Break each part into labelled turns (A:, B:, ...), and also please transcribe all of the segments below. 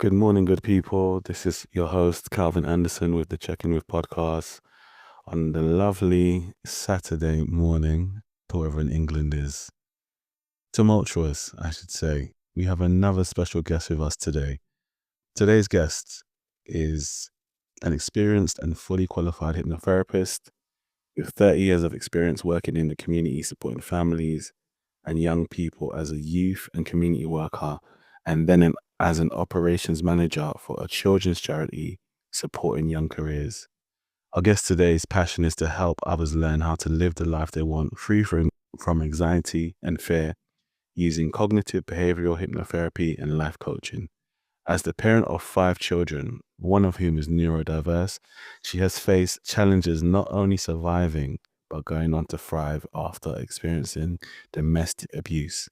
A: Good morning, good people. This is your host, Calvin Anderson, with the Check-In With podcast on the lovely Saturday morning. Whoever in England is tumultuous, I should say. We have another special guest with us today. Today's guest is an experienced and fully qualified hypnotherapist with 30 years of experience working in the community, supporting families and young people as a youth and community worker, and then as an operations manager for a children's charity supporting young careers. Our guest today's passion is to help others learn how to live the life they want, free from anxiety and fear, using cognitive behavioral hypnotherapy and life coaching. As the parent of 5 children, one of whom is neurodiverse, she has faced challenges not only surviving, but going on to thrive after experiencing domestic abuse.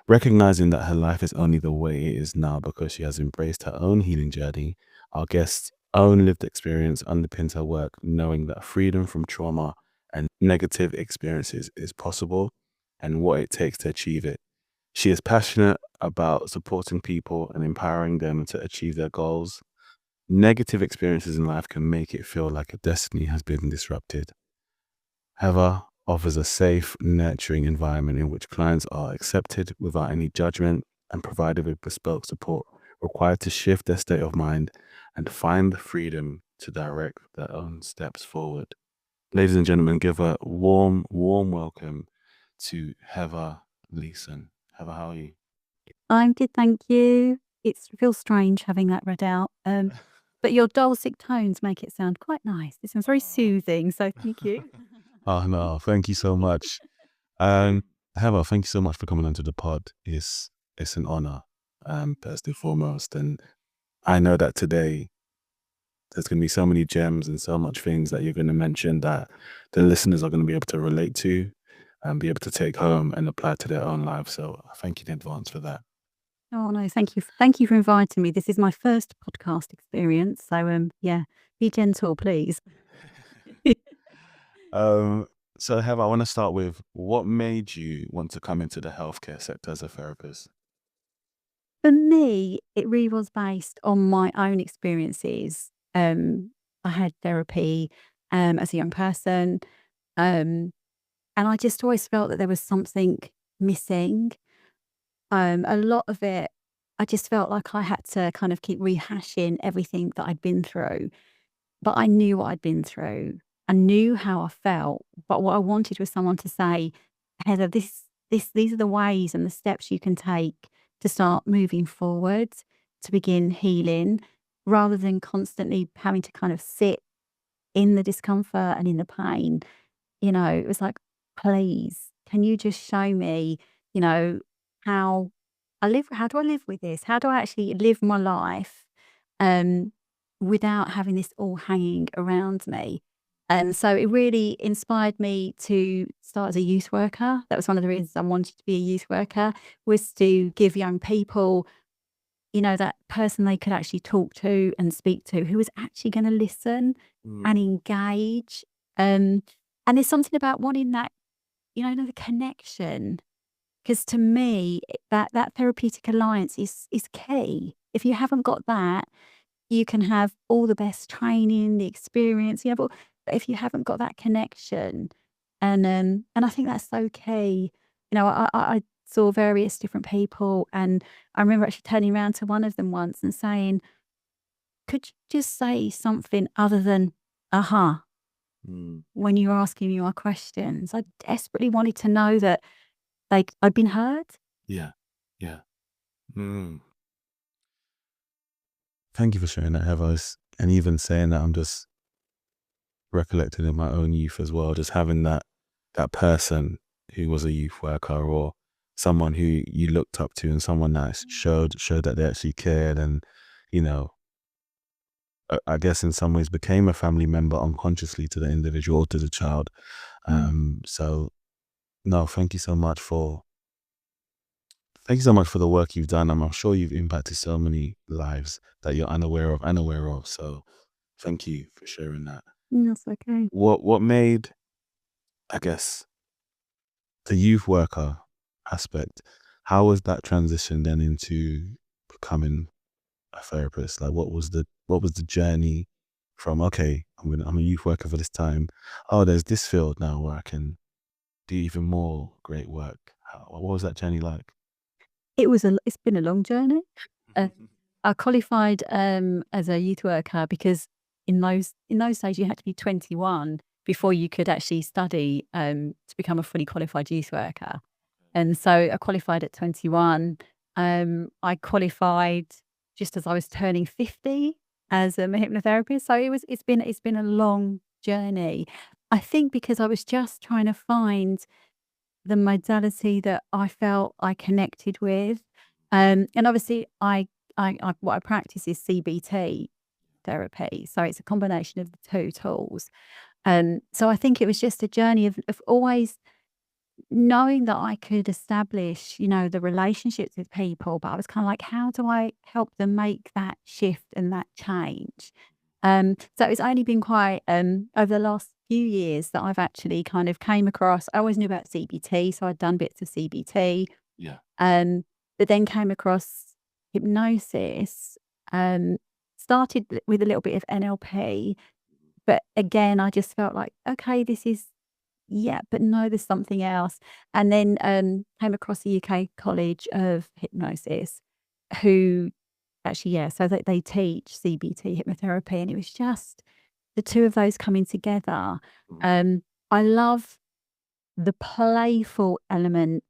A: Recognizing that her life is only the way it is now because she has embraced her own healing journey, our guest's own lived experience underpins her work, knowing that freedom from trauma and negative experiences is possible and what it takes to achieve it. She is passionate about supporting people and empowering them to achieve their goals. Negative experiences in life can make it feel like a destiny has been disrupted. Heather offers a safe, nurturing environment in which clients are accepted without any judgment and provided with bespoke support required to shift their state of mind and find the freedom to direct their own steps forward. Ladies and gentlemen, give a warm, warm welcome to Heather Leeson. Heather, how are you?
B: I'm good, thank you. It feels strange having that read out, but your dulcet tones make it sound quite nice. It sounds very soothing, so thank you.
A: Oh, no, thank you so much. Heather, thank you so much for coming onto the pod. It's an honor, first and foremost. And I know that today there's going to be so many gems and so much things that you're going to mention that the listeners are going to be able to relate to and be able to take home and apply to their own lives. So thank you in advance for that.
B: Oh no, thank you. Thank you for inviting me. This is my first podcast experience, so yeah, be gentle, please.
A: So Heather, I want to start with what made you want to come into the healthcare sector as a therapist?
B: For me, it really was based on my own experiences. I had therapy as a young person, um, and I just always felt that there was something missing. A lot of it, I just felt like I had to kind of keep rehashing everything that I'd been through, but I knew what I'd been through. I knew how I felt, but what I wanted was someone to say, Heather, these are the ways and the steps you can take to start moving forward, to begin healing, rather than constantly having to kind of sit in the discomfort and in the pain. It was like, please, can you just show me, you know, how how do I live with this? How do I actually live my life um, without having this all hanging around me? And so it really inspired me to start as a youth worker. That was one of the reasons I wanted to be a youth worker, was to give young people, that person they could actually talk to and speak to, who was actually going to listen
A: Mm,
B: and engage. Um, and there's something about wanting that, the connection. Because to me, that therapeutic alliance is key. If you haven't got that, you can have all the best training, the experience, but if you haven't got that connection, and I think that's so key. I saw various different people, and I remember actually turning around to one of them once and saying, "Could you just say something other than aha
A: mm,
B: when you're asking me your questions?" I desperately wanted to know that, like, I'd been heard.
A: yeah, yeah. Mm. Thank you for sharing that, Heather. And even saying that, I'm just recollected in my own youth as well, just having that person who was a youth worker or someone who you looked up to and someone that showed that they actually cared and, you know, I guess in some ways became a family member unconsciously to the individual or to the child.
B: Mm.
A: So no, thank you so much for the work you've done. I'm sure you've impacted so many lives that you're unaware of. So thank you for sharing that.
B: That's okay.
A: What made, I guess, the youth worker aspect, how was that transition then into becoming a therapist? Like, what was the journey from, okay, I'm a youth worker for this time. Oh, there's this field now where I can do even more great work. What was that journey like?
B: It's been a long journey. Uh, I qualified as a youth worker because in those days you had to be 21 before you could actually study to become a fully qualified youth worker. And so I qualified at 21. I qualified just as I was turning 50 as a hypnotherapist. So it's been a long journey. I think because I was just trying to find the modality that I felt I connected with. And obviously I what I practice is CBT therapy. So it's a combination of the two tools. So I think it was just a journey of always knowing that I could establish, the relationships with people, but I was kind of like, how do I help them make that shift and that change? So it's only been quite over the last few years that I've actually kind of came across. I always knew about CBT, so I'd done bits of CBT,
A: Yeah.
B: but then came across hypnosis. Um, Started with a little bit of NLP, but again, I just felt like, okay, this is yeah, but no, there's something else. And then came across the UK College of Hypnosis, who actually, yeah, so they teach CBT hypnotherapy, and it was just the two of those coming together.
A: Mm.
B: I love the playful element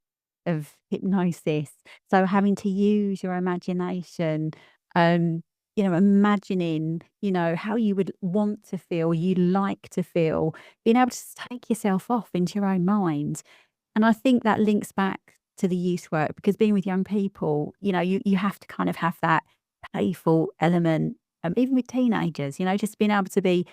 B: of hypnosis. So having to use your imagination, um, imagining, how you would want to feel, you like to feel, being able to take yourself off into your own mind. And I think that links back to the youth work because being with young people, you have to kind of have that playful element. Even with teenagers, just being able to be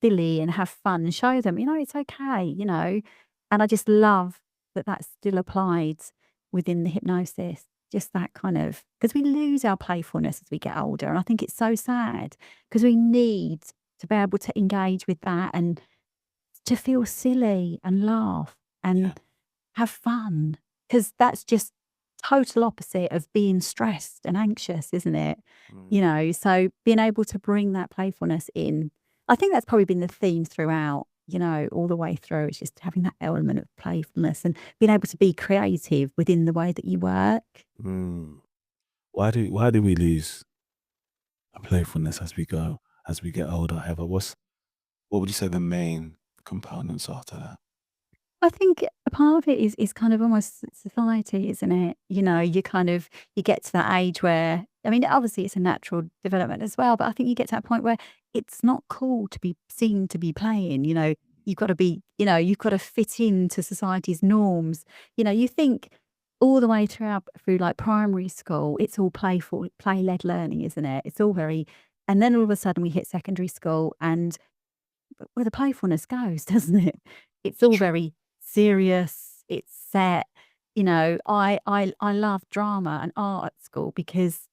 B: silly and have fun and show them, it's okay. And I just love that that's still applied within the hypnosis. Just that kind of, because we lose our playfulness as we get older. And I think it's so sad because we need to be able to engage with that and to feel silly and laugh
A: Yeah.
B: and have fun. Because that's just total opposite of being stressed and anxious, isn't it? So being able to bring that playfulness in, I think that's probably been the theme throughout, all the way through. It's just having that element of playfulness and being able to be creative within the way that you work.
A: Mm. Why do we lose our playfulness as we get older? Heather, what would you say the main components are to that?
B: I think a part of it is kind of almost society, isn't it? You get to that age where, I mean, obviously it's a natural development as well, but I think you get to that point where it's not cool to be seen to be playing. You've got to fit into society's norms. You think all the way through like primary school, it's all playful, play-led learning, isn't it? It's all very, and then all of a sudden we hit secondary school and where the playfulness goes, doesn't it? It's all
A: True.
B: very serious, it's set. I love drama and art at school because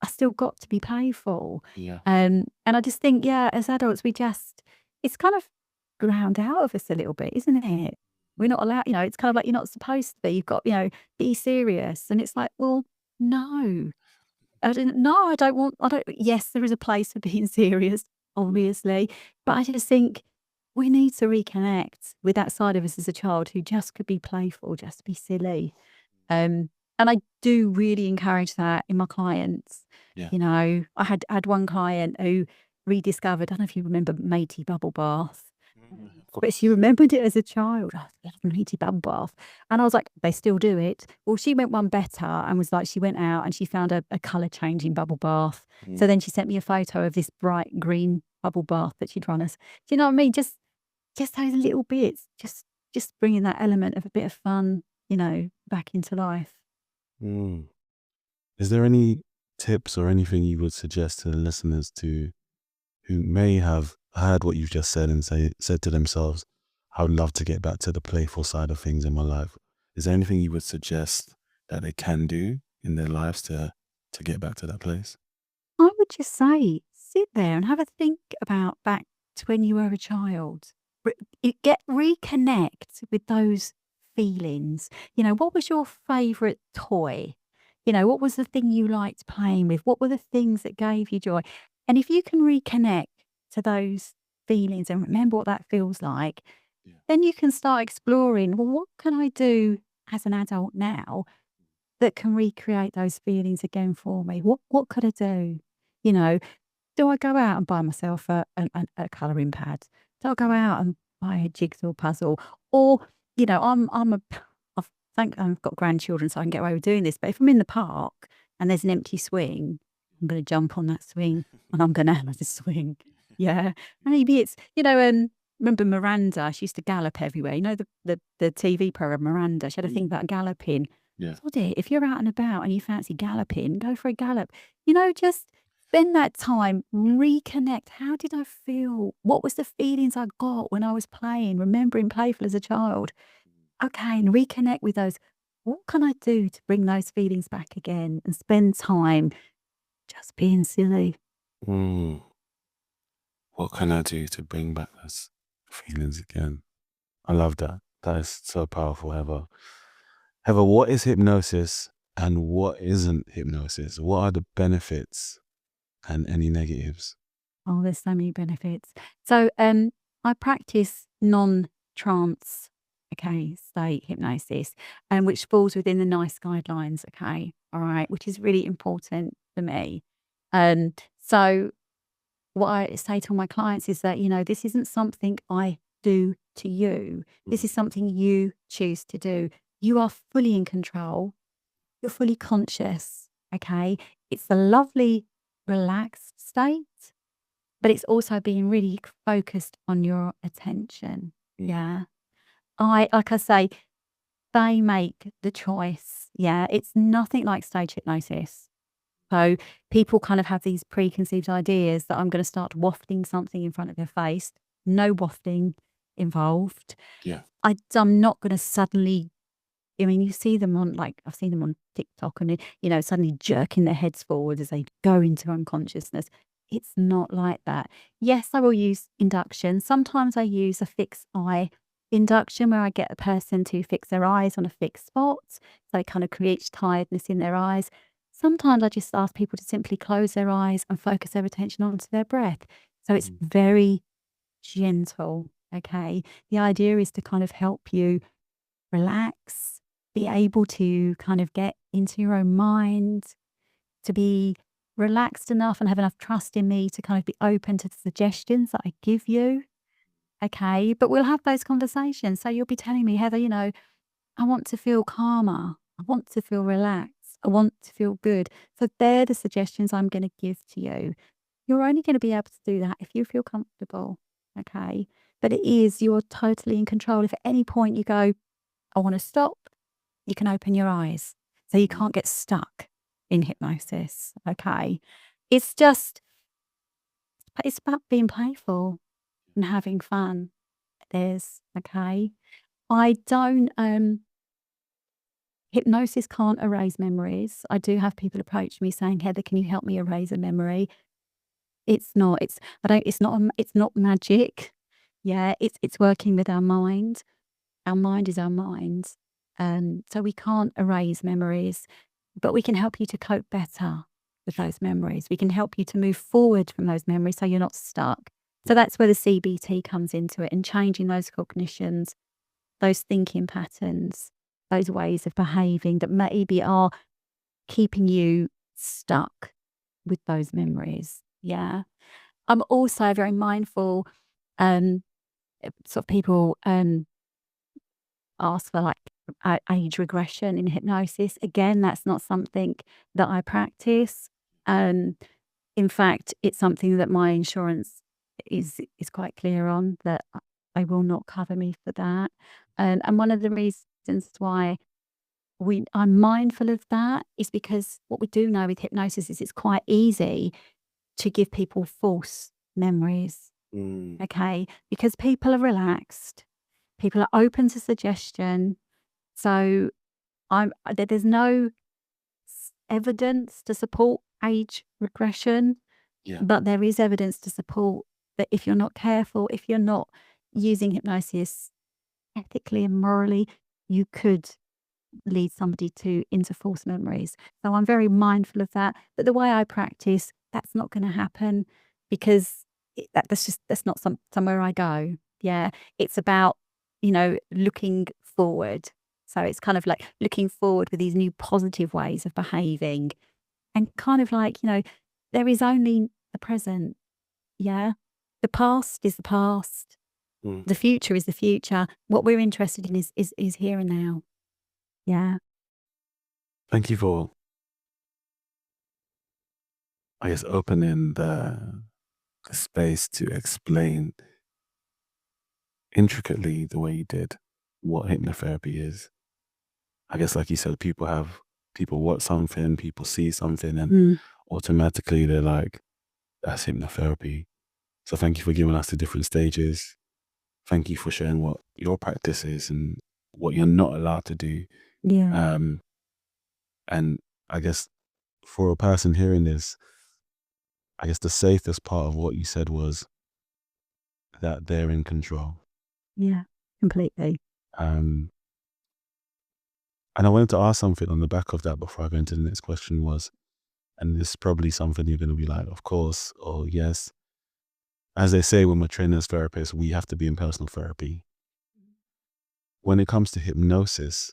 B: I still got to be playful.
A: Yeah.
B: And I just think, yeah, as adults, it's kind of ground out of us a little bit, isn't it? We're not allowed, it's kind of like you're not supposed to be. You've got, be serious. And it's like, well, no. No, I don't yes, there is a place for being serious, obviously, but I just think we need to reconnect with that side of us as a child who just could be playful, just be silly. And I do really encourage that in my clients.
A: Yeah.
B: I had one client who rediscovered, I don't know if you remember Matey Bubble Bath.
A: Of
B: But she
A: course.
B: remembered it as a child. "Oh, I love Matey Bubble Bath." And I was like, "They still do it?" Well, she went one better and was like, she went out and she found a colour changing bubble bath. So
A: Mm.
B: then she sent me a photo of this bright green bubble bath that she'd run us. Do you know what I mean? Just those little bits, just bringing that element of a bit of fun, back into life.
A: Mm. Is there any tips or anything you would suggest to the listeners who may have heard what you've just said and said to themselves, I would love to get back to the playful side of things in my life? Is there anything you would suggest that they can do in their lives to get back to that place?
B: I would just say, sit there and have a think about back to when you were a child. Reconnect with those feelings. What was your favourite toy? You know, what was the thing you liked playing with? What were the things that gave you joy? And if you can reconnect to those feelings and remember what that feels like, then you can start exploring, well, what can I do as an adult now that can recreate those feelings again for me? What could I do? You know, do I go out and buy myself a colouring pad? Do I go out and buy a jigsaw puzzle? Or, you know, I've got grandchildren, so I can get away with doing this. But if I'm in the park and there's an empty swing, I'm going to jump on that swing and I'm going to have a swing. Yeah. Maybe it's, remember Miranda? She used to gallop everywhere. You know, the TV program Miranda, she had a thing about galloping.
A: Yeah.
B: Sod it, if you're out and about and you fancy galloping, go for a gallop. Just spend that time, reconnect. How did I feel? What was the feelings I got when I was playing, remembering playful as a child? Okay, and reconnect with those. What can I do to bring those feelings back again and spend time just being silly?
A: Mm. What can I do to bring back those feelings again? I love that. That is so powerful, Heather. Heather, what is hypnosis and what isn't hypnosis? What are the benefits and any negatives?
B: Oh, there's so many benefits. So, I practice non-trance, state hypnosis, which falls within the NICE guidelines, all right, which is really important for me. So what I say to all my clients is that, this isn't something I do to you. This is something you choose to do. You are fully in control. You're fully conscious, okay? It's a lovely, relaxed state, but it's also being really focused on your attention. Yeah. Like I say, they make the choice. Yeah. It's nothing like stage hypnosis. So people kind of have these preconceived ideas that I'm going to start wafting something in front of their face. No wafting involved.
A: Yeah.
B: I'm not going to suddenly, you see them on, I've seen them on TikTok and, suddenly jerking their heads forward as they go into unconsciousness. It's not like that. Yes, I will use induction. Sometimes I use a fixed eye induction where I get a person to fix their eyes on a fixed spot. So it kind of creates tiredness in their eyes. Sometimes I just ask people to simply close their eyes and focus their attention onto their breath. So it's very gentle, okay? The idea is to kind of help you relax, be able to kind of get into your own mind, to be relaxed enough and have enough trust in me to kind of be open to the suggestions that I give you, okay? But we'll have those conversations. So you'll be telling me, Heather, I want to feel calmer. I want to feel relaxed. I want to feel good. So they're the suggestions I'm going to give to you. You're only going to be able to do that if you feel comfortable, okay? But you're totally in control. If at any point you go, I want to stop, you can open your eyes. So you can't get stuck in hypnosis, okay? It's about being playful and having fun. Okay? Hypnosis can't erase memories. I do have people approach me saying, Heather, can you help me erase a memory? It's not magic. Yeah, it's working with our mind. Our mind is our mind. So we can't erase memories, but we can help you to cope better with those memories. We can help you to move forward from those memories so you're not stuck. So that's where the CBT comes into it and changing those cognitions, those thinking patterns, those ways of behaving that maybe are keeping you stuck with those memories. Yeah. I'm also very mindful, sort of people ask for age regression in hypnosis. Again, that's not something that I practice. In fact, it's something that my insurance is quite clear on, that they will not cover me for that. And one of the reasons why I'm mindful of that is because what we do know with hypnosis is it's quite easy to give people false memories. Okay, because people are relaxed, people are open to suggestion. So there's no evidence to support age regression, but there is evidence to support that if you're not careful, if you're not using hypnosis ethically and morally, you could lead somebody into false memories. So I'm very mindful of that. But the way I practice, that's not going to happen because that's not somewhere I go. Yeah. It's about, looking forward. So it's kind of like looking forward with these new positive ways of behaving and kind of like, there is only the present. Yeah. The past is the past. The future is the future. What we're interested in is here and now. Yeah.
A: Thank you for, I guess, opening the space to explain intricately the way you did what hypnotherapy is. I guess, like you said, people watch something, people see something, and automatically they're like, that's hypnotherapy. So thank you for giving us the different stages. Thank you for sharing what your practice is and what you're not allowed to do.
B: Yeah.
A: And I guess for a person hearing this, I guess the safest part of what you said was that they're in control.
B: Yeah. Completely.
A: And I wanted to ask something on the back of that before I go into the next question was, and this is probably something you're going to be like, of course, or yes. As they say, when we're trained as therapists, we have to be in personal therapy. When it comes to hypnosis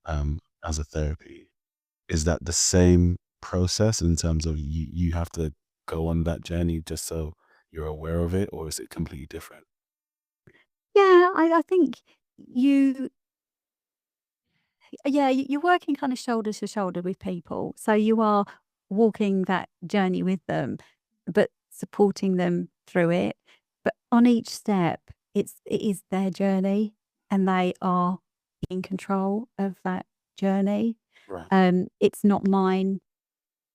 A: as a therapy, is that the same process in terms of you have to go on that journey just so you're aware of it, or is it completely different?
B: Yeah. I think you're working kind of shoulder to shoulder with people. So you are walking that journey with them, but supporting them through it. But on each step, it is their journey and they are in control of that journey.
A: Right.
B: It's not mine.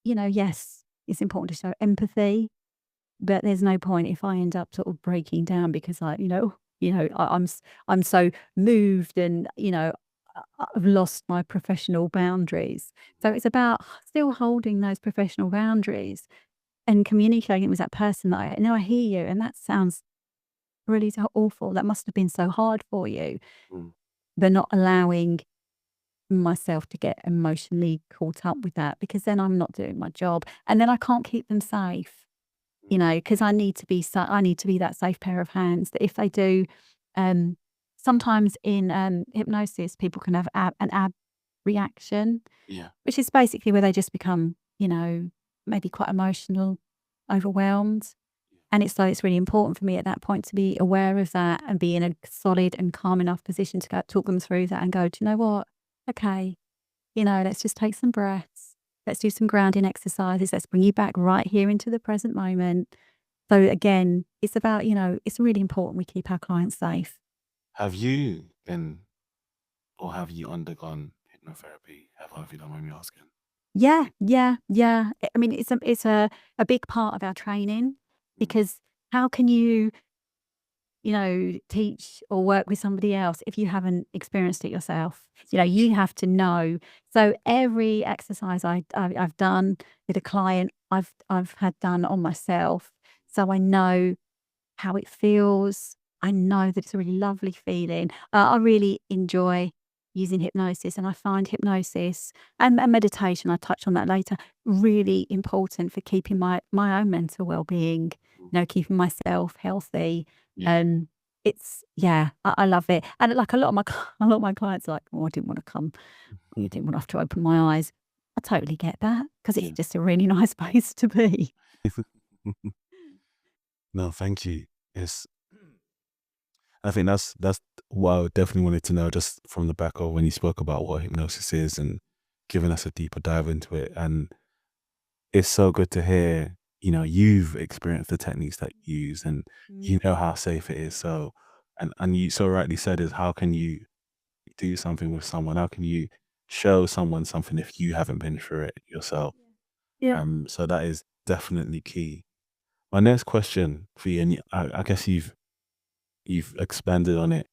B: Yes, it's important to show empathy, but there's no point if I end up sort of breaking down because I'm so moved and, I've lost my professional boundaries. So it's about still holding those professional boundaries and communicating with that person that I hear you and that sounds really so awful. That must have been so hard for you.
A: Mm.
B: But not allowing myself to get emotionally caught up with that because then I'm not doing my job and then I can't keep them safe. Because I need to be that safe pair of hands that if they do, sometimes in hypnosis, people can have an ab reaction,
A: Yeah.
B: which is basically where they just become, maybe quite emotional, overwhelmed. And it's really important for me at that point to be aware of that and be in a solid and calm enough position to go talk them through that and go, do you know what? Okay, let's just take some breaths. Let's do some grounding exercises. Let's bring you back right here into the present moment. So again, it's about, it's really important we keep our clients safe.
A: Have you been or have you undergone hypnotherapy? Have you done mind me asking?
B: Yeah, yeah, yeah. I mean, it's a big part of our training because how can you, teach or work with somebody else if you haven't experienced it yourself? You have to know. So every exercise I've done with a client, I've had done on myself. So I know how it feels. I know that it's a really lovely feeling. I really enjoy using hypnosis, and I find hypnosis and meditation, I'll touch on that later, really important for keeping my own mental well-being, keeping myself healthy. I love it. And like a lot of my a lot of my clients are like, "Oh, I didn't want to come. I didn't want to have to open my eyes." I totally get that because it's just a really nice place to be.
A: No, thank you. It's I think that's what I definitely wanted to know just from the back of when you spoke about what hypnosis is and giving us a deeper dive into it. And it's so good to hear, you've experienced the techniques that you use and you know how safe it is. So, and you so rightly said is how can you do something with someone? How can you show someone something if you haven't been through it yourself?
B: Yeah.
A: So that is definitely key. My next question for you, and I guess you've expanded on it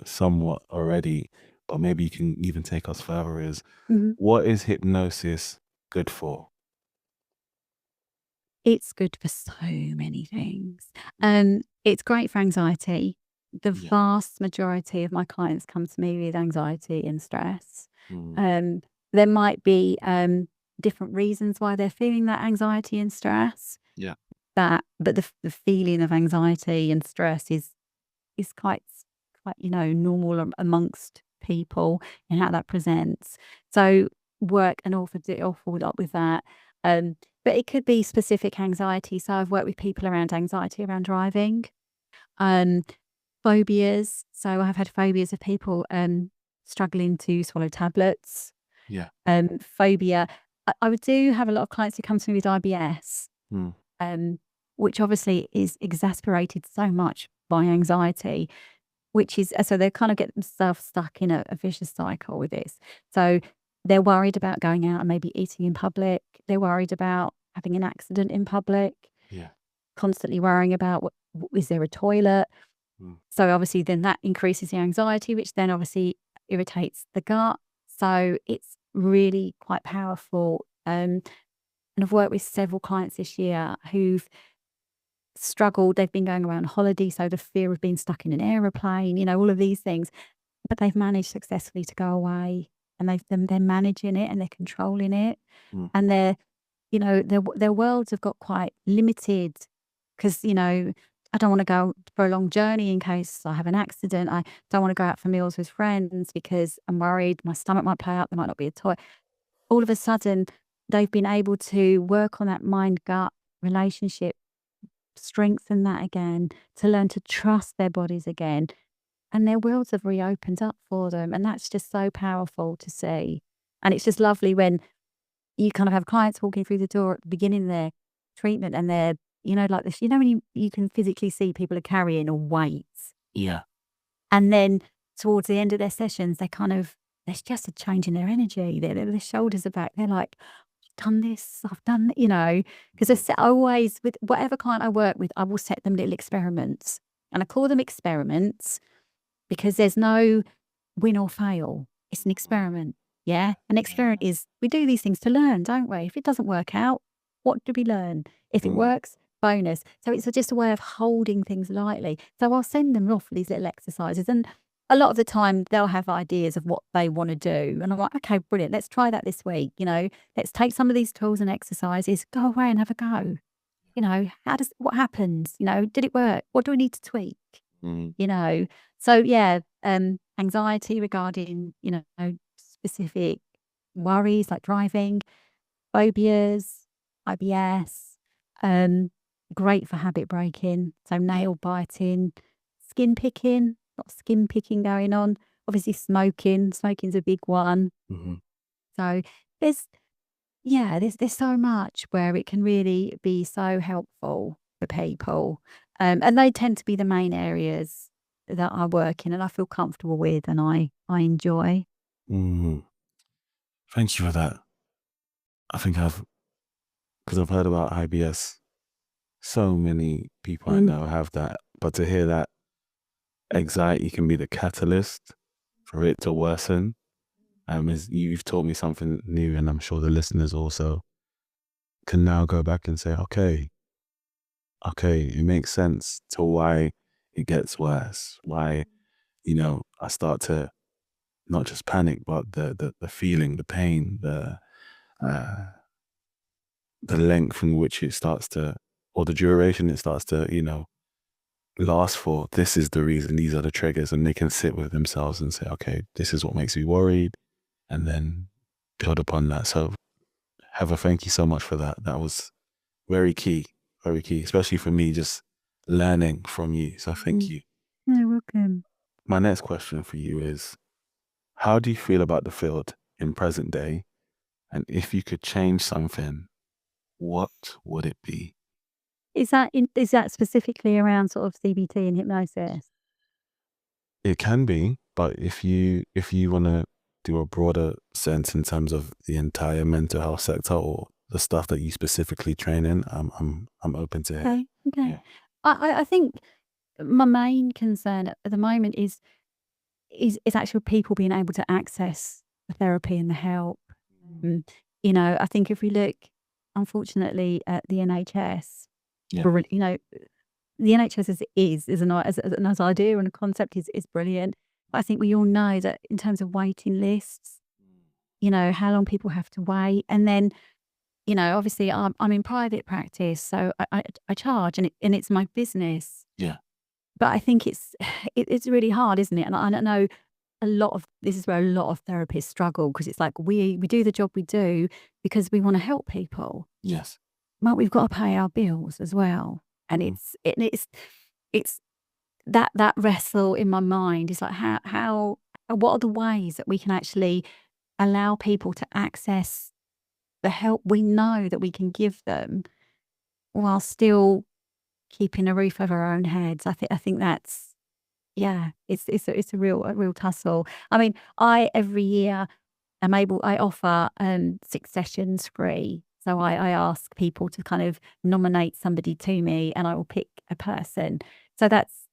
A: somewhat already, but maybe you can even take us further, is
B: Mhm.
A: what is hypnosis good for?
B: It's good for so many things. It's great for anxiety. The
A: Yeah.
B: vast majority of my clients come to me with anxiety and stress.
A: Mm.
B: There might be different reasons why they're feeling that anxiety and stress.
A: Yeah.
B: But the feeling of anxiety and stress is quite normal amongst people and how that presents. So work an awful lot with that. But it could be specific anxiety. So I've worked with people around anxiety around driving. Phobias. So I've had phobias of people struggling to swallow tablets.
A: Yeah.
B: Phobia. I would do have a lot of clients who come to me with IBS, which obviously is exasperated so much by anxiety, which is so they kind of get themselves stuck in a vicious cycle with this. So they're worried about going out and maybe eating in public. They're worried about having an accident in public.
A: Yeah.
B: Constantly worrying about is there a toilet? So obviously then that increases the anxiety, which then obviously irritates the gut. So it's really quite powerful. And I've worked with several clients this year who've struggled. They've been going around holiday, so the fear of being stuck in an aeroplane, all of these things, but they've managed successfully to go away, and they're managing it and they're controlling it, and their worlds have got quite limited because I don't want to go for a long journey in case I have an accident. I don't want to go out for meals with friends because I'm worried my stomach might play out. There might not be a toilet. All of a sudden, they've been able to work on that mind-gut relationship, strengthen that again, to learn to trust their bodies again. And their worlds have reopened up for them. And that's just so powerful to see. And it's just lovely when you kind of have clients walking through the door at the beginning of their treatment and they're, like this, when you can physically see people are carrying a weight.
A: Yeah.
B: And then towards the end of their sessions, there's just a change in their energy. Their shoulders are back. They're like, I've done this, I've done, because I always, with whatever client I work with, I will set them little experiments. And I call them experiments because there's no win or fail. It's an experiment. Yeah. An experiment is, we do these things to learn, don't we? If it doesn't work out, what do we learn? If it works, bonus. So it's just a way of holding things lightly. So I'll send them off these little exercises. And a lot of the time they'll have ideas of what they want to do. And I'm like, okay, brilliant. Let's try that this week. Let's take some of these tools and exercises, go away and have a go. What happens? Did it work? What do we need to tweak? So yeah, anxiety regarding, specific worries like driving, phobias, IBS, great for habit breaking. So nail biting, skin picking, not skin picking going on. Obviously smoking's a big one. So there's so much where it can really be so helpful for people. And they tend to be the main areas that I work in and I feel comfortable with and I enjoy.
A: Thank you for that. I think because I've heard about IBS. So many people I know have that, but to hear that anxiety can be the catalyst for it to worsen, you've taught me something new, and I'm sure the listeners also can now go back and say, okay, it makes sense to why it gets worse, why, I start to not just panic, but the feeling, the pain, the length in which it starts to, or the duration it starts to, last for. This is the reason, these are the triggers, and they can sit with themselves and say, okay, this is what makes me worried, and then build upon that. So Heather, thank you so much for that. That was very key, especially for me, just learning from you. So thank you.
B: You're welcome.
A: My next question for you is, how do you feel about the field in present day? And if you could change something, what would it be?
B: Is that specifically around sort of CBT and hypnosis?
A: It can be, but if you want to do a broader sense in terms of the entire mental health sector or the stuff that you specifically train in, I'm open to it.
B: Okay.
A: Yeah.
B: I think my main concern at the moment is actually people being able to access the therapy and the help. I think if we look, unfortunately, at the NHS, the NHS as it is a nice idea and a concept is brilliant. But I think we all know that in terms of waiting lists, how long people have to wait. And then, obviously I'm in private practice, so I charge, and it's my business.
A: Yeah.
B: But I think it's really hard, isn't it? And I know this is where a lot of therapists struggle, because it's like we do the job we do because we want to help people.
A: Yes.
B: But we've got to pay our bills as well. And it's that wrestle in my mind is like, what are the ways that we can actually allow people to access the help we know that we can give them while still keeping a roof over our own heads. I think that's, yeah, it's a real tussle. I mean, every year I offer 6 sessions free. So I ask people to kind of nominate somebody to me, and I will pick a person. So that's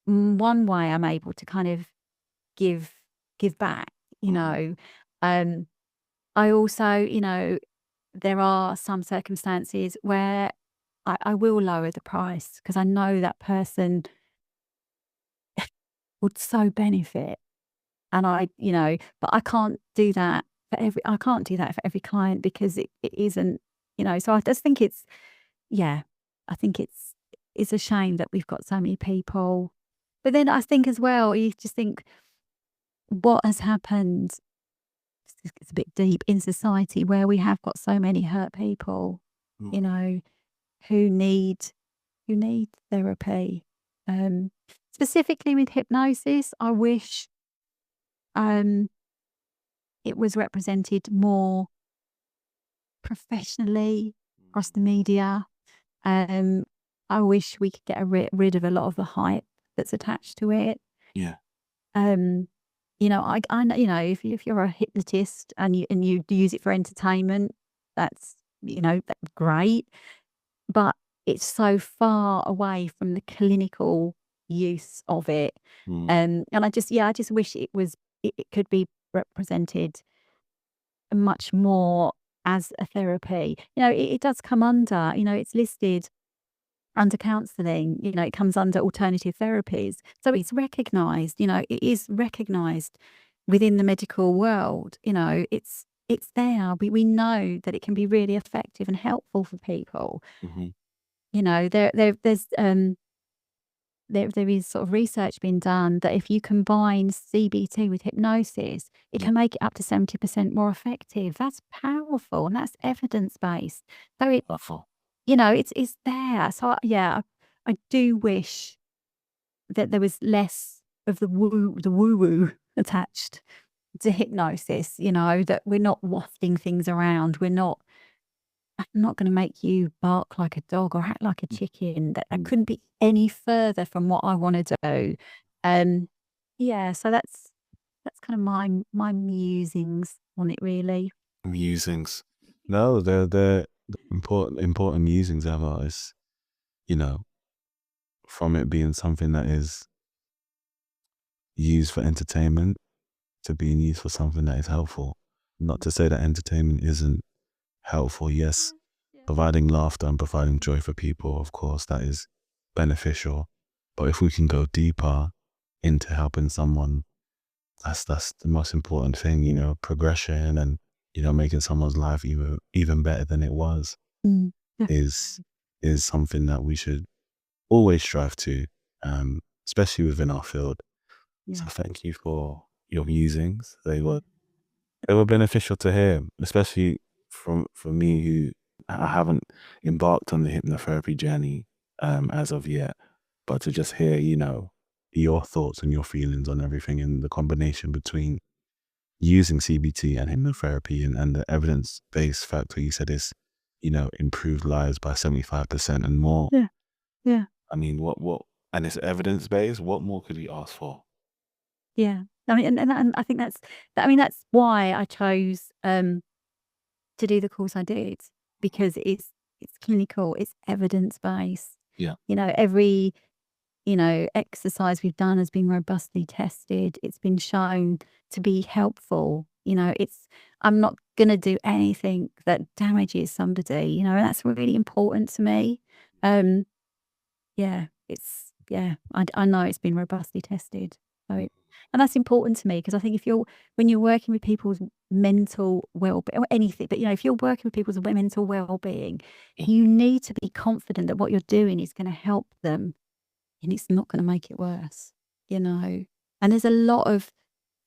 B: one way I'm able to kind of give back, I also, there are some circumstances where I will lower the price because I know that person would so benefit. And but I can't do that for every client, because it isn't, so I just think I think it's a shame that we've got so many people. But then I think as well, you just think what has happened, it's a bit deep, in society where we have got so many hurt people, who need therapy. Specifically with hypnosis, I wish it was represented more professionally across the media. I wish we could get rid of a lot of the hype that's attached to it.
A: Yeah.
B: I know, if you're a hypnotist and you use it for entertainment, that's great. But it's so far away from the clinical use of it. And I just wish it could be represented much more as a therapy. It does come under, it's listed under counselling, it comes under alternative therapies. So it's recognised, it is recognised within the medical world. It's there. We know that it can be really effective and helpful for people. There is sort of research being done that if you combine CBT with hypnosis, it can make it up to 70% more effective. That's powerful, and that's evidence-based. So it's there. So I do wish that there was less of the woo-woo attached to hypnosis, that we're not wafting things around. I'm not going to make you bark like a dog or act like a chicken. That couldn't be any further from what I want to do. So that's kind of my musings on it, really.
A: Musings. No, they're important musings ever. Is, from it being something that is used for entertainment to being used for something that is helpful. Not to say that entertainment isn't helpful. Yes, providing laughter and providing joy for people, of course, that is beneficial. But if we can go deeper into helping someone, that's the most important thing, progression and, making someone's life even better than it was is something that we should always strive to, especially within our field. So thank you for your musings. They were beneficial to hear, especially for me, who I haven't embarked on the hypnotherapy journey as of yet, but to just hear, your thoughts and your feelings on everything, and the combination between using CBT and hypnotherapy and the evidence-based factor you said is, improved lives by 75% and more.
B: Yeah.
A: I mean, what, and it's evidence-based. What more could we ask for?
B: Yeah. I mean, and I think that's why I chose to do the course I did, because it's clinical, it's evidence-based.
A: Yeah.
B: Every exercise we've done has been robustly tested. It's been shown to be helpful. I'm not going to do anything that damages somebody, and that's really important to me. I know it's been robustly tested. So And that's important to me because I think when you're working with people's mental well-being or anything, but if you're working with people's mental well-being, you need to be confident that what you're doing is going to help them and it's not going to make it worse, And there's a lot of,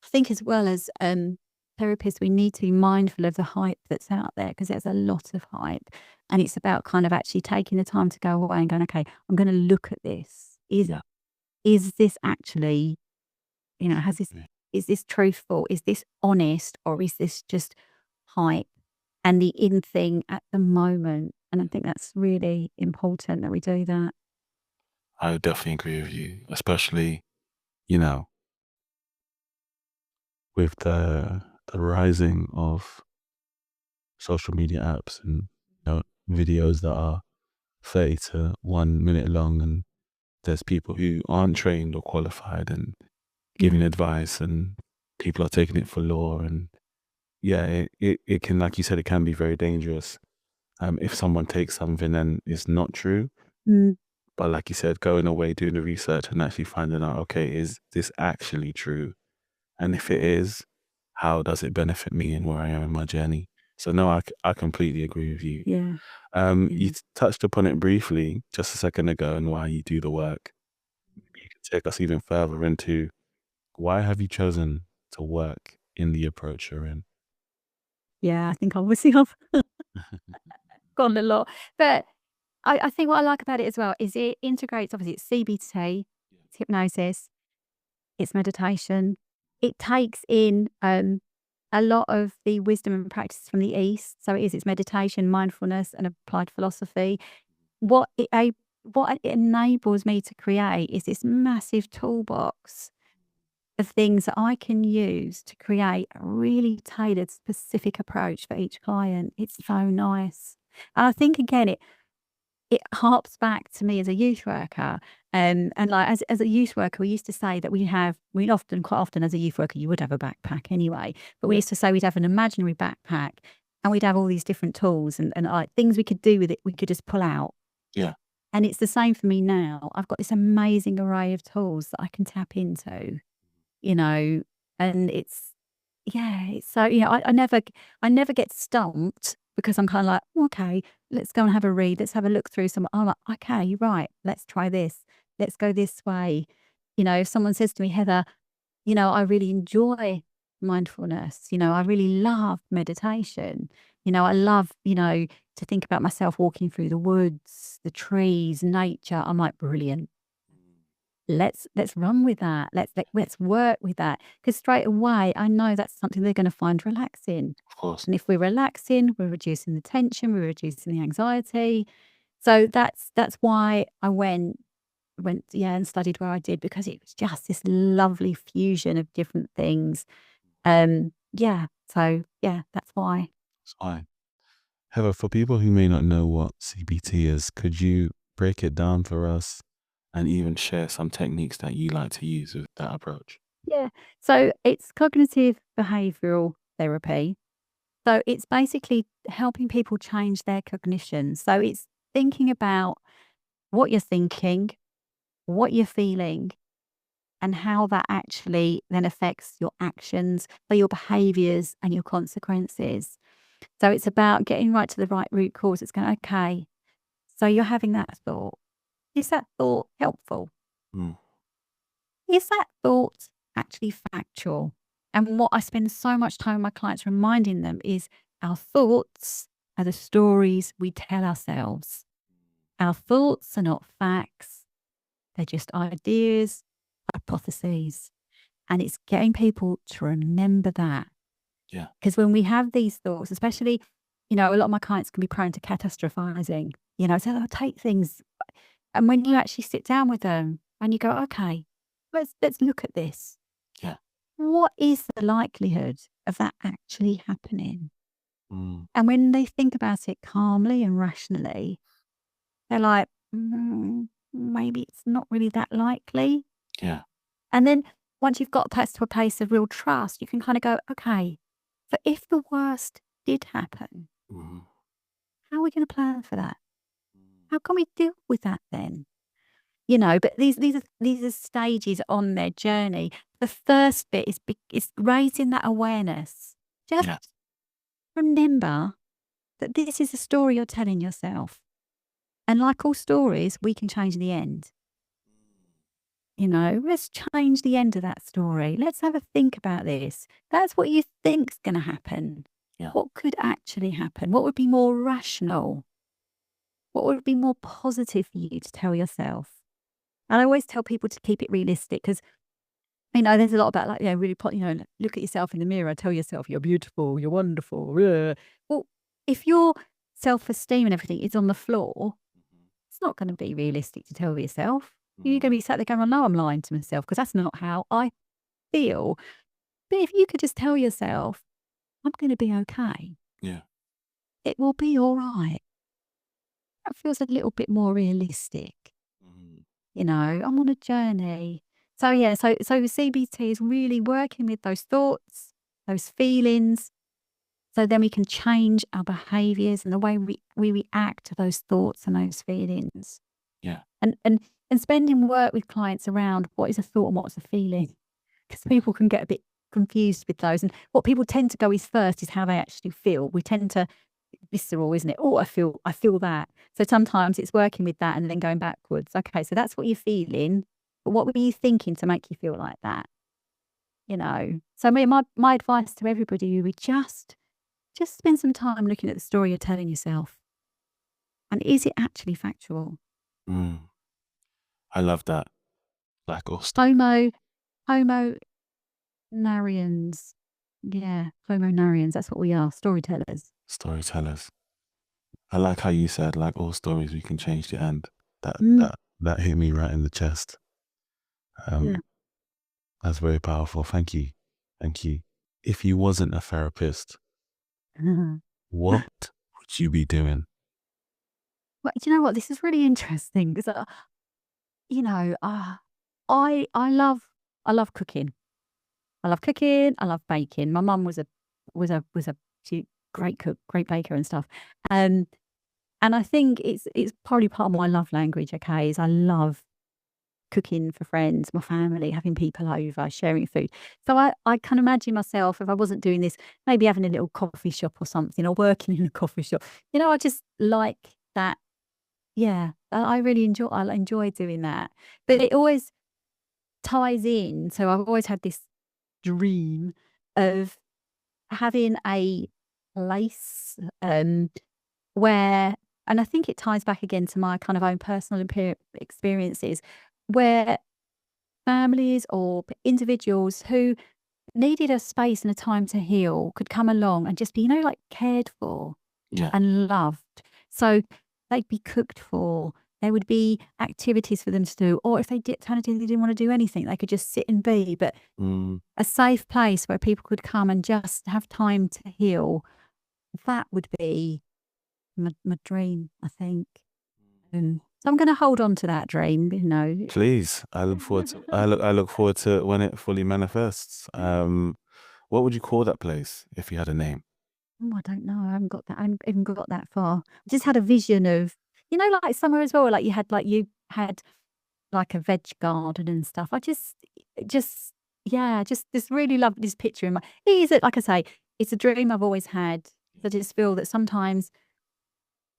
B: I think as well as therapists, we need to be mindful of the hype that's out there because there's a lot of hype. And it's about kind of actually taking the time to go away and going, okay, I'm going to look at this. Is this actually, is this truthful? Is this honest? Or is this just hype and the in thing at the moment? And I think that's really important that we do that.
A: I would definitely agree with you, especially, with the rising of social media apps and videos that are 30 to 1 minute long, and there's people who aren't trained or qualified and giving advice, and people are taking it for law, and it can, like you said, it can be very dangerous if someone takes something and it's not true. But like you said, going away, doing the research and actually finding out, okay, is this actually true? And if it is, how does it benefit me and where I am in my journey? So no, I completely agree with you. You touched upon it briefly just a second ago and why you do the work. You can take us even further into why have you chosen to work in the approach you're in?
B: Yeah, I think obviously I've gone a lot. But I think what I like about it as well is it integrates, obviously, it's CBT, it's hypnosis, it's meditation. It takes in a lot of the wisdom and practices from the East. So it's meditation, mindfulness, and applied philosophy. What it enables me to create is this massive toolbox of things that I can use to create a really tailored, specific approach for each client. It's so nice. And I think, again, it harps back to me as a youth worker. And like as a youth worker, we used to say that quite often as a youth worker, you would have a backpack anyway. But we used to say we'd have an imaginary backpack and we'd have all these different tools and like things we could do with it, we could just pull out.
A: Yeah.
B: And it's the same for me now. I've got this amazing array of tools that I can tap into, and it's so, I never get stumped because I'm kind of like, okay, let's go and have a read. Let's have a look through some. I'm like, okay, right, let's try this. Let's go this way. If someone says to me, Heather, I really enjoy mindfulness. I really love meditation. I love, to think about myself walking through the woods, the trees, nature. I'm like, brilliant. Let's run with that. Let's work with that. Because straight away, I know that's something they're going to find relaxing.
A: Of course.
B: And if we're relaxing, we're reducing the tension, we're reducing the anxiety. So that's why I went and studied where I did, because it was just this lovely fusion of different things. So that's why.
A: It's fine. Heather, for people who may not know what CBT is, could you break it down for us and even share some techniques that you like to use with that approach?
B: Yeah. So it's cognitive behavioral therapy. So it's basically helping people change their cognition. So it's thinking about what you're thinking, what you're feeling, and how that actually then affects your actions, so your behaviors and your consequences. So it's about getting right to the right root cause. It's going, okay, so you're having that thought. Is that thought helpful? Is that thought actually factual? And what I spend so much time with my clients reminding them is our thoughts are the stories we tell ourselves. Our thoughts are not facts. They're just ideas, hypotheses. And it's getting people to remember that.
A: Yeah.
B: Because when we have these thoughts, especially, a lot of my clients can be prone to catastrophizing, so they'll take things. And when you actually sit down with them and you go, okay, let's look at this.
A: Yeah.
B: What is the likelihood of that actually happening?
A: Mm.
B: And when they think about it calmly and rationally, they're like, maybe it's not really that likely.
A: Yeah.
B: And then once you've got to a place of real trust, you can kind of go, okay, so if the worst did happen, how are we going to plan for that? How can we deal with that then? but these are stages on their journey. The first bit is raising that awareness. Just remember that this is a story you're telling yourself. And like all stories, we can change the end. Let's change the end of that story. Let's have a think about this. That's what you think's going to happen.
A: Yeah.
B: What could actually happen? What would be more rational? What would be more positive for you to tell yourself? And I always tell people to keep it realistic because, there's a lot about really, look at yourself in the mirror, tell yourself you're beautiful, you're wonderful. Well, if your self-esteem and everything is on the floor, it's not going to be realistic to tell yourself. You're going to be sat there going, "I know I'm lying to myself because that's not how I feel." But if you could just tell yourself, "I'm going to be okay.
A: Yeah.
B: It will be all right." That feels a little bit more realistic. I'm on a journey. So CBT is really working with those thoughts, those feelings, so then we can change our behaviours and the way we react to those thoughts and those feelings.
A: Yeah.
B: And spending work with clients around what is a thought and what's a feeling, because people can get a bit confused with those. And what people tend to go with first is how they actually feel. We tend to visceral, isn't it? Oh, I feel that. So sometimes it's working with that and then going backwards. Okay, so that's what you're feeling, but what were you thinking to make you feel like that? So my advice to everybody would be just spend some time looking at the story you're telling yourself, and is it actually factual?
A: I love that. Like
B: Homo narians. Yeah, Homo narians. That's what we are. Storytellers.
A: I like how you said, like all stories we can change the end. That hit me right in the chest. That's very powerful. Thank you. If you wasn't a therapist, what would you be doing?
B: Well, do you know what? This is really interesting because, I love cooking. I love cooking. I love baking. My mum was a great cook, great baker and stuff. And I think it's probably part of my love language. Okay, is I love cooking for friends, my family, having people over, sharing food. So I can imagine myself, if I wasn't doing this, maybe having a little coffee shop or something, or working in a coffee shop. I just like that. Yeah, I really enjoy doing that. But it always ties in. So I've always had this dream of having a place where, and I think it ties back again to my kind of own personal experiences, where families or individuals who needed a space and a time to heal could come along and just be, like cared for and loved. So they'd be cooked for. There would be activities for them to do, or if they didn't want to do anything, they could just sit and be. But a safe place where people could come and just have time to heal. That would be my dream, I think. So I'm going to hold on to that dream.
A: Please, I look forward to. I look forward to when it fully manifests. What would you call that place if you had a name?
B: I don't know. I haven't got that. I haven't even got that far. I just had a vision of, like somewhere as well, like you had like a veg garden and stuff. I just really love this picture in my. Like I say, it's a dream I've always had. I just feel that sometimes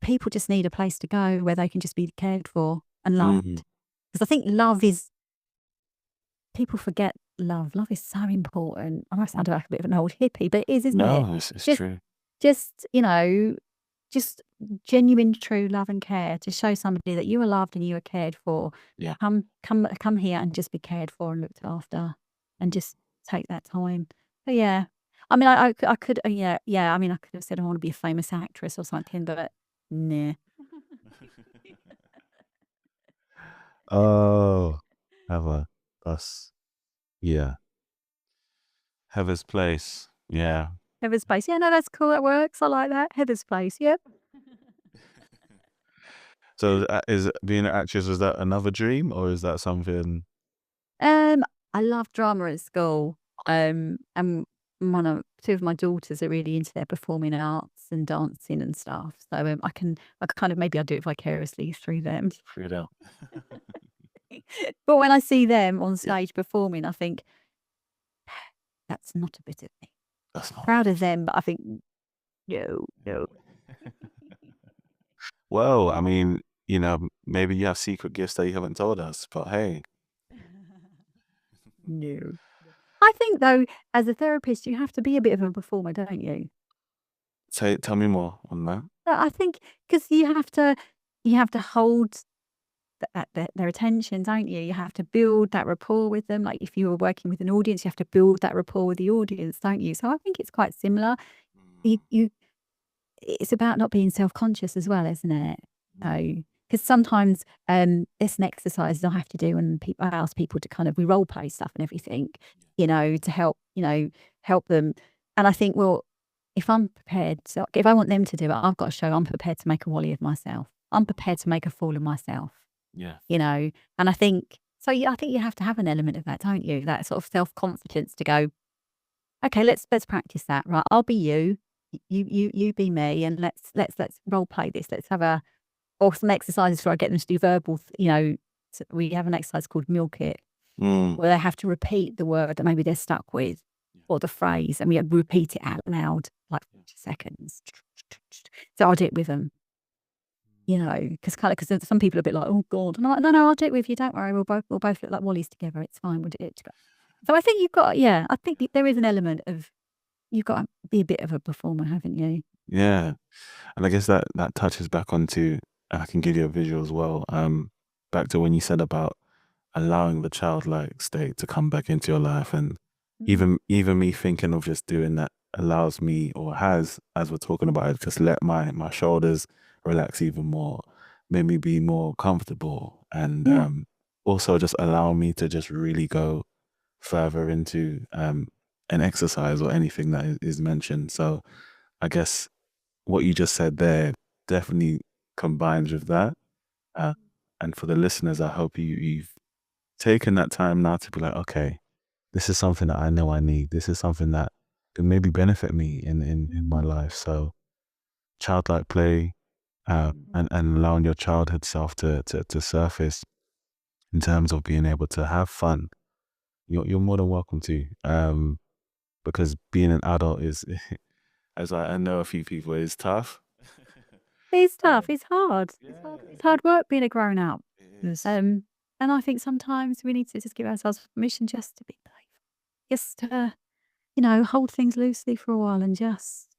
B: people just need a place to go where they can just be cared for and loved. Because I think love is. People forget love. Love is so important. I might sound like a bit of an old hippie, but it is, isn't it?
A: No, it's true.
B: Just just genuine, true love and care to show somebody that you are loved and you are cared for.
A: Yeah.
B: Come here and just be cared for and looked after, and just take that time. But yeah, I mean, I could, yeah. I mean, I could have said I want to be a famous actress or something, but nah.
A: Oh, Heather, Heather's place. Yeah.
B: Heather's Place. Yeah, no, that's cool. That works. I like that. Heather's Place. Yep.
A: So is being an actress, was that another dream or is that something?
B: I love drama at school. And two of my daughters are really into their performing arts and dancing and stuff. So I kind of maybe I'll do it vicariously through them.
A: Figured out.
B: But when I see them on stage performing, I think, that's not a bit of me.
A: That's not.
B: Proud of them, but I think, no.
A: Well, I mean, maybe you have secret gifts that you haven't told us, but hey.
B: No. I think, though, as a therapist, you have to be a bit of a performer, don't you?
A: Tell me more on that.
B: I think because you have to hold their attention, don't you? You have to build that rapport with them. Like if you were working with an audience, you have to build that rapport with the audience, don't you? So I think it's quite similar. It's about not being self-conscious as well, isn't it? Because sometimes there's an exercise I have to do, and I ask people to kind of, we role play stuff and everything, to help them. And I think, well, if I'm prepared, so if I want them to do it, I've got to show I'm prepared to make a wally of myself. I'm prepared to make a fool of myself.
A: Yeah.
B: And I think so. I think you have to have an element of that, don't you? That sort of self-confidence to go, okay, let's practice that. Right, I'll be you. You be me, and let's role play this. Let's have some exercises before I get them to do verbal. So we have an exercise called Milk It, where they have to repeat the word that maybe they're stuck with, or the phrase, and we repeat it out loud like 40 seconds. So I'll do it with them. Because some people are a bit like, oh God, and I'm like, no, I'll do it with you. Don't worry, we'll both look like Wallies together. It's fine. We'll do it together. So I think you've got, I think there is an element of, you've got to be a bit of a performer, haven't you?
A: Yeah. And I guess that touches back onto, and I can give you a visual as well, back to when you said about allowing the childlike state to come back into your life. And even me thinking of just doing that allows me, or has, as we're talking about it, just let my shoulders relax even more, made me be more comfortable, and also just allow me to just really go further into an exercise or anything that is mentioned. So I guess what you just said there definitely combines with that. And for the listeners, I hope you've taken that time now to be like, okay, this is something that I know I need. This is something that can maybe benefit me in my life. So childlike play, and allowing your childhood self to surface in terms of being able to have fun. You're more than welcome to, because being an adult is, as I know a few people, is tough.
B: It's tough. It's hard. It's hard work being a grown up. And I think sometimes we need to just give ourselves permission just to be playful, just to, hold things loosely for a while, and just,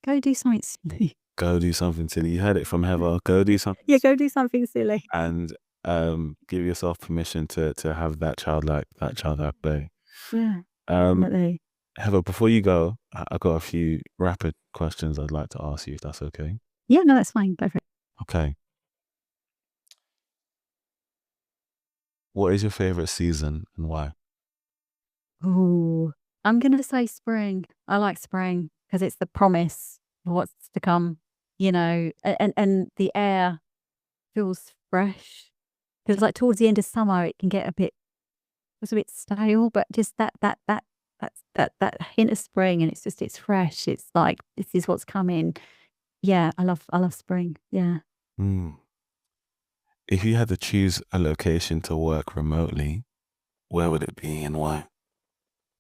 B: go do something silly.
A: Go do something silly. You heard it from Heather. Go do something.
B: Yeah, go do something silly.
A: And give yourself permission to have that childlike play.
B: Yeah,
A: Um,
B: definitely.
A: Heather, before you go, I've got a few rapid questions I'd like to ask you, if that's okay.
B: Yeah, no, that's fine. Go for it.
A: Okay. What is your favorite season and why?
B: Oh, I'm going to say spring. I like spring because it's the promise of what's to come, and the air feels fresh. Because like towards the end of summer, it can get it's a bit stale, but just that hint of spring, and it's fresh. It's like, this is what's coming. Yeah, I love spring. Yeah.
A: If you had to choose a location to work remotely, where would it be and why?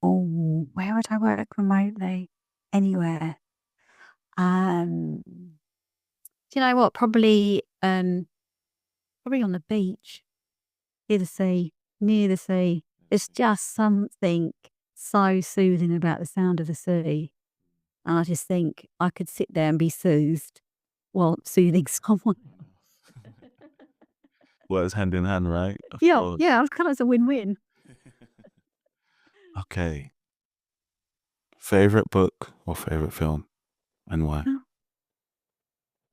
B: Oh, where would I work remotely? Anywhere. Do you know what? Probably on the beach, near the sea. It's just something so soothing about the sound of the sea. And I just think I could sit there and be soothed while soothing someone.
A: Well, it's hand in hand, right? Of
B: Yeah,
A: course.
B: yeah, it's kind of a win-win.
A: Okay. Favorite book or favorite film and why?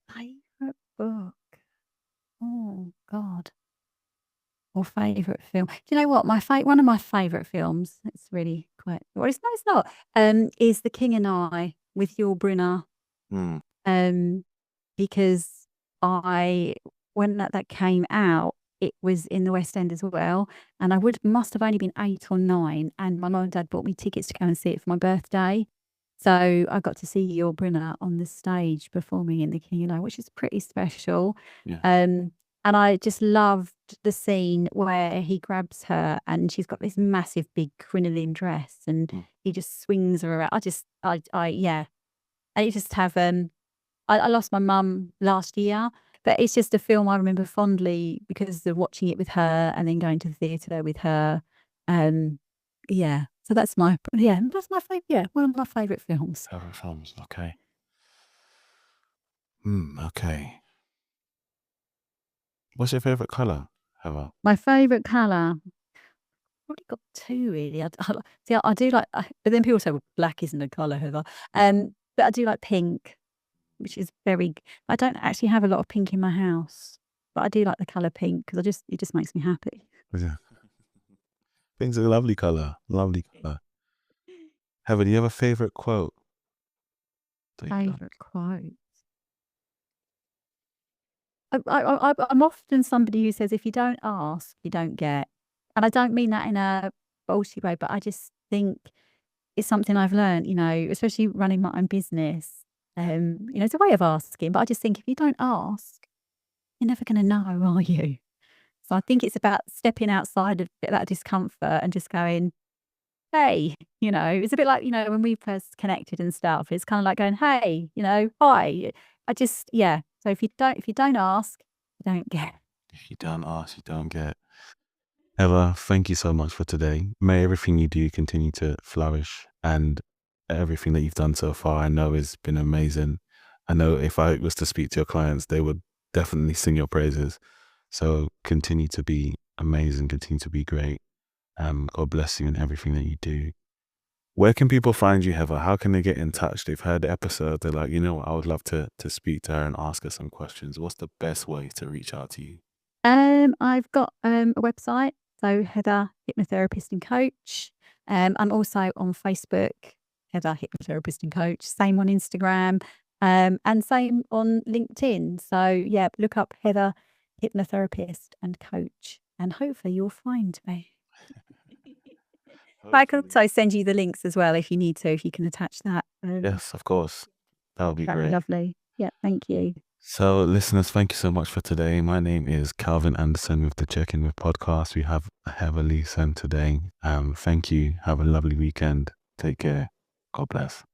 B: Favorite book? Oh God. Or favorite film? Do you know what? One of my favorite films. It's really quite. Well, it's not. Is The King and I with Yul Brynner. Because when that came out, it was in the West End as well, and I must have only been 8 or 9, and my mum and dad bought me tickets to go and see it for my birthday. So I got to see Yul Brynner on the stage performing in The King and I, which is pretty special.
A: Yeah.
B: And I just love the scene where he grabs her and she's got this massive big crinoline dress and he just swings her around. Yeah. I just have, I lost my mum last year, but it's just a film I remember fondly because of watching it with her and then going to the theatre with her. Yeah. So that's my favorite. Yeah, one of my favorite films.
A: Favorite films. Okay. Okay. What's your favorite color, Heather?
B: My favorite color. Probably got two really. I do like, but then people say, well, black isn't a color, Heather. But I do like pink, which is I don't actually have a lot of pink in my house, but I do like the color pink because it just makes me happy.
A: Yeah. Pink's a lovely color. Lovely color. Heather, do you have a favorite quote?
B: Favorite quote. I'm often somebody who says, if you don't ask, you don't get. And I don't mean that in a bullshit way, but I just think it's something I've learned, especially running my own business. It's a way of asking, but I just think if you don't ask, you're never going to know, are you? So I think it's about stepping outside of that discomfort and just going, hey, it's a bit like, when we first connected and stuff, it's kind of like going, hey, hi. So if you don't ask, you don't get.
A: If you don't ask, you don't get. Heather, thank you so much for today. May everything you do continue to flourish, and everything that you've done so far, I know has been amazing. I know if I was to speak to your clients, they would definitely sing your praises. So continue to be amazing, continue to be great. God bless you in everything that you do. Where can people find you, Heather? How can they get in touch? They've heard the episode. They're like, I would love to speak to her and ask her some questions. What's the best way to reach out to you?
B: I've got a website, so Heather Hypnotherapist and Coach. I'm also on Facebook, Heather Hypnotherapist and Coach. Same on Instagram, and same on LinkedIn. So yeah, look up Heather Hypnotherapist and Coach, and hopefully you'll find me. But I can also send you the links as well if you need to, if you can attach that.
A: Yes, of course. That would be
B: That'd
A: great.
B: be lovely. Yeah, thank you.
A: So, listeners, thank you so much for today. My name is Calvin Anderson with the Check-In With podcast. We have Heather Leason today. Thank you. Have a lovely weekend. Take care. God bless.